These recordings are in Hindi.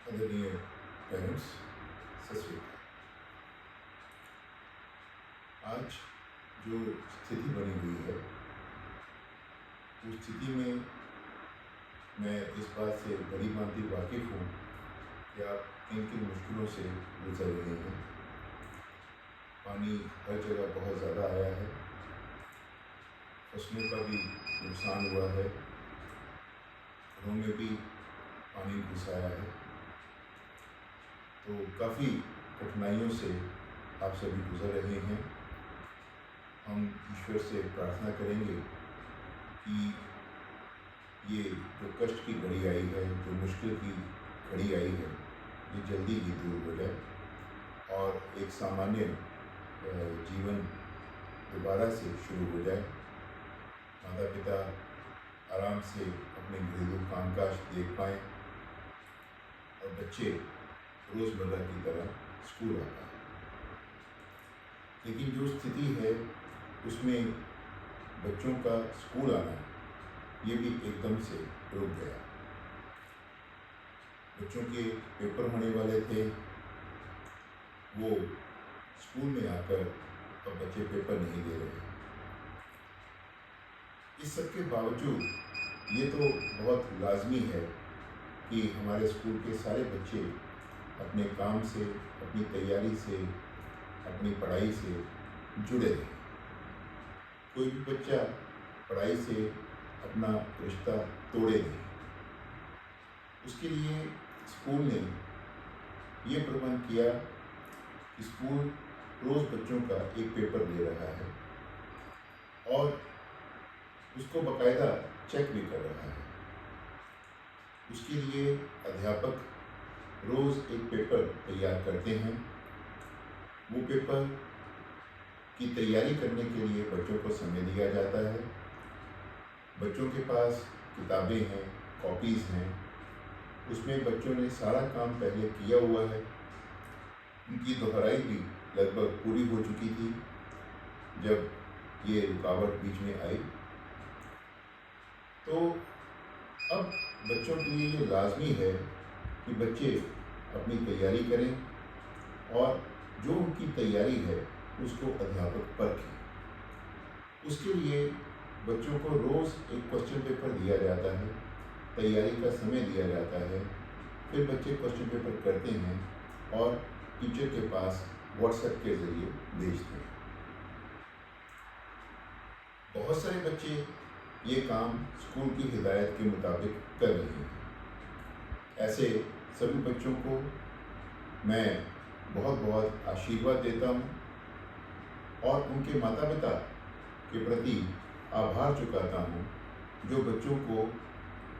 आदरणीय पेरेंट्स, सत श्री अकाल। आज जो स्थिति बनी हुई है उस स्थिति में मैं इस बात से बड़ी भांति वाकिफ़ हूँ कि आप किन किन मुश्किलों से गुजर रहे हैं। पानी हर जगह बहुत ज़्यादा आया है, फसलों का भी नुकसान हुआ है, घरों में भी पानी घुस आया है। तो काफ़ी कठिनाइयों से आप सभी गुजर रहे हैं। हम ईश्वर से प्रार्थना करेंगे कि ये जो कष्ट की घड़ी आई है, जो मुश्किल की घड़ी आई है, ये जल्दी ही दूर हो जाए और एक सामान्य जीवन दोबारा से शुरू हो जाए। माता पिता आराम से अपने घरेलू कामकाज देख पाएँ और बच्चे रोज़मर्रा की तरह स्कूल आ पाएँ। लेकिन जो स्थिति है उसमें बच्चों का स्कूल आना ये भी एकदम से रुक गया। बच्चों के पेपर होने वाले थे, वो स्कूल में आकर अब बच्चे पेपर नहीं दे रहे। इस सब के बावजूद ये तो बहुत लाजमी है कि हमारे स्कूल के सारे बच्चे अपने काम से, अपनी तैयारी से, अपनी पढ़ाई से जुड़े रहें। कोई भी बच्चा पढ़ाई से अपना रिश्ता तोड़े नहीं। उसके लिए स्कूल ने ये प्रबंध किया कि स्कूल रोज़ बच्चों का एक पेपर ले रहा है और उसको बाकायदा चेक भी कर रहा है। उसके लिए अध्यापक रोज़ एक पेपर तैयार करते हैं। वो पेपर की तैयारी करने के लिए बच्चों को समय दिया जाता है। बच्चों के पास किताबें हैं, कॉपीज़ हैं, उसमें बच्चों ने सारा काम पहले किया हुआ है। उनकी दोहराई भी लगभग पूरी हो चुकी थी जब ये रुकावट बीच में आई। तो अब बच्चों के लिए ये लाजमी है कि बच्चे अपनी तैयारी करें और जो उनकी तैयारी है उसको अध्यापक परखें। उसके लिए बच्चों को रोज़ एक क्वेश्चन पेपर दिया जाता है, तैयारी का समय दिया जाता है। फिर बच्चे क्वेश्चन पेपर करते हैं और टीचर के पास व्हाट्सएप के ज़रिए भेजते हैं। बहुत सारे बच्चे ये काम स्कूल की हिदायत के मुताबिक कर रहे हैं। ऐसे सभी बच्चों को मैं बहुत बहुत आशीर्वाद देता हूँ और उनके माता पिता के प्रति आभार चुकाता हूँ जो बच्चों को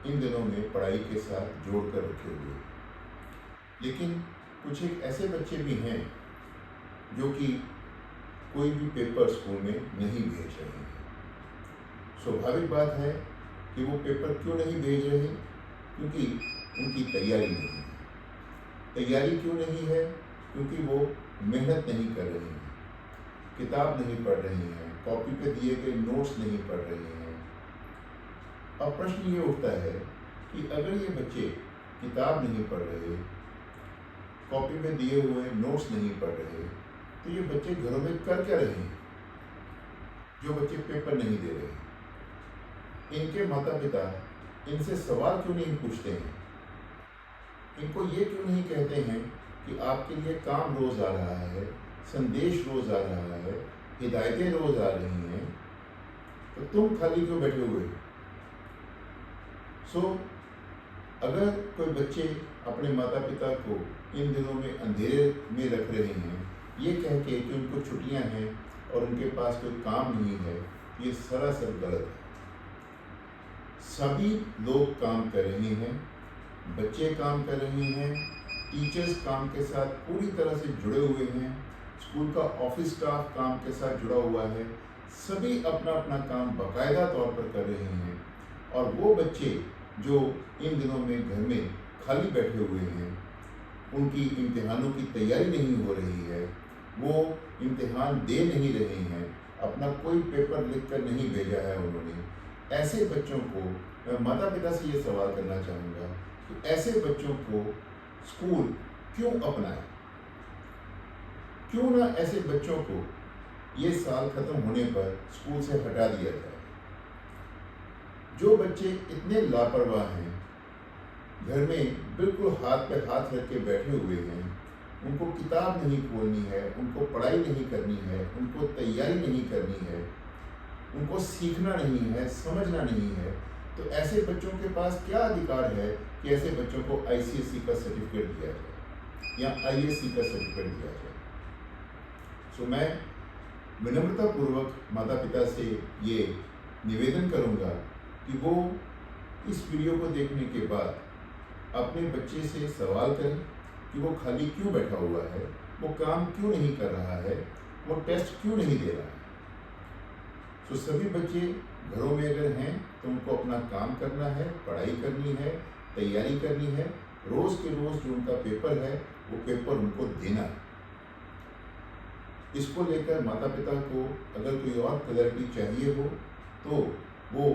इन दिनों में पढ़ाई के साथ जोड़ कर रखे हुए हैं। लेकिन कुछ एक ऐसे बच्चे भी हैं जो कि कोई भी पेपर स्कूल में नहीं भेज रहे हैं। स्वाभाविक बात है कि वो पेपर क्यों नहीं भेज रहे, क्योंकि उनकी तैयारी नहीं है। तैयारी क्यों नहीं है? क्योंकि वो मेहनत नहीं कर रहे हैं, किताब नहीं पढ़ रहे हैं, कॉपी पे दिए गए नोट्स नहीं पढ़ रहे हैं। अब प्रश्न ये उठता है कि अगर ये बच्चे किताब नहीं पढ़ रहे, कॉपी पे दिए हुए नोट्स नहीं पढ़ रहे, तो ये बच्चे घरों में कर क्या रहे हैं जो बच्चे पेपर नहीं दे रहे? इनके माता पिता इनसे सवाल क्यों नहीं पूछते हैं? इनको ये क्यों नहीं कहते हैं कि आपके लिए काम रोज़ आ रहा है, संदेश रोज़ आ रहा है, हिदायतें रोज़ आ रही हैं, तो तुम खाली क्यों बैठे हुए हो? अगर कोई बच्चे अपने माता पिता को इन दिनों में अंधेरे में रख रहे हैं ये कह के कि उनको छुट्टियां हैं और उनके पास कोई काम नहीं है, ये सरासर गलत है। सभी लोग काम कर रहे हैं, बच्चे काम कर रहे हैं, टीचर्स काम के साथ पूरी तरह से जुड़े हुए हैं, स्कूल का ऑफिस स्टाफ काम के साथ जुड़ा हुआ है। सभी अपना अपना काम बाकायदा तौर पर कर रहे हैं और वो बच्चे जो इन दिनों में घर में खाली बैठे हुए हैं, उनकी इम्तिहानों की तैयारी नहीं हो रही है, वो इम्तिहान दे नहीं रहे हैं, अपना कोई पेपर लिखकर नहीं भेजा है उन्होंने। ऐसे बच्चों को मैं माता पिता से ये सवाल करना चाहूँगा कि ऐसे बच्चों को स्कूल क्यों अपनाएं? क्यों ना ऐसे बच्चों को ये साल खत्म होने पर स्कूल से हटा दिया जाए। जो बच्चे इतने लापरवाह हैं, घर में बिल्कुल हाथ पे हाथ रख के बैठे हुए हैं, उनको किताब नहीं खोलनी है, उनको पढ़ाई नहीं करनी है, उनको तैयारी नहीं करनी है, उनको सीखना नहीं है, समझना नहीं है, तो ऐसे बच्चों के पास क्या अधिकार है कि ऐसे बच्चों को आईसीएसई का सर्टिफिकेट दिया जाए या आईएससी का सर्टिफिकेट दिया जाए। सो मैं विनम्रतापूर्वक माता पिता से ये निवेदन करूँगा कि वो इस वीडियो को देखने के बाद अपने बच्चे से सवाल करें कि वो खाली क्यों बैठा हुआ है, वो काम क्यों नहीं कर रहा है, वो टेस्ट क्यों नहीं दे रहा है। तो सभी बच्चे घरों में अगर हैं तो उनको अपना काम करना है, पढ़ाई करनी है, तैयारी करनी है, रोज़ के रोज़ जो उनका पेपर है वो पेपर उनको देना है। इसको लेकर माता पिता को अगर कोई और क्लैरिटी चाहिए हो तो वो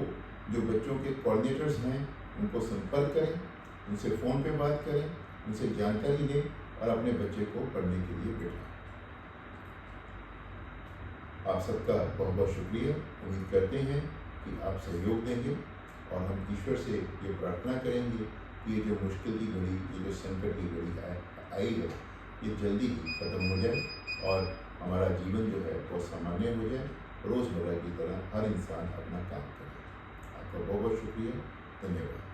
जो बच्चों के कोऑर्डिनेटर्स हैं उनको संपर्क करें, उनसे फ़ोन पे बात करें, उनसे जानकारी लें और अपने बच्चे को पढ़ने के लिए बैठाएं। आप सबका बहुत बहुत शुक्रिया। उम्मीद करते हैं कि आप सहयोग देंगे और हम ईश्वर से ये प्रार्थना करेंगे कि ये जो मुश्किल की घड़ी, ये जो संकट की घड़ी आई है, ये जल्दी ही खत्म हो जाए और हमारा जीवन जो है वो सामान्य हो जाए, रोज़मर्रा की तरह हर इंसान अपना काम करे। आपका बहुत बहुत शुक्रिया, धन्यवाद।